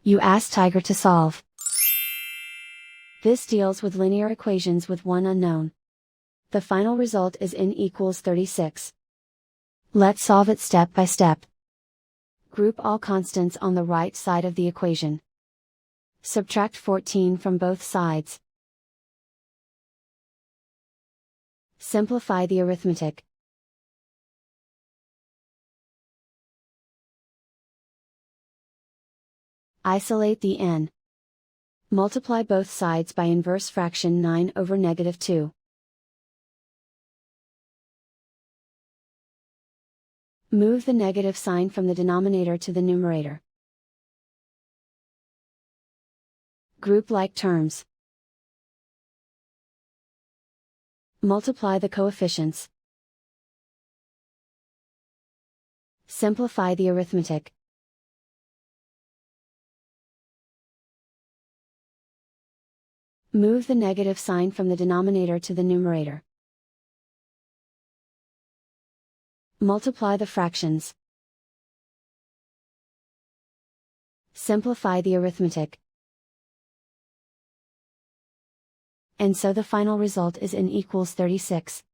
You ask Tiger to solve. This deals with linear equations with one unknown. The final result is n equals 36. Let's solve it step by step. Group all constants on the right side of the equation. Subtract 14 from both sides. Simplify the arithmetic. Isolate the n. Multiply both sides by inverse fraction 9 over -2. Move the negative sign from the denominator to the numerator. Group like terms. Multiply the coefficients. Simplify the arithmetic. Move the negative sign from the denominator to the numerator. Multiply the fractions. Simplify the arithmetic. And so the final result is n equals 36.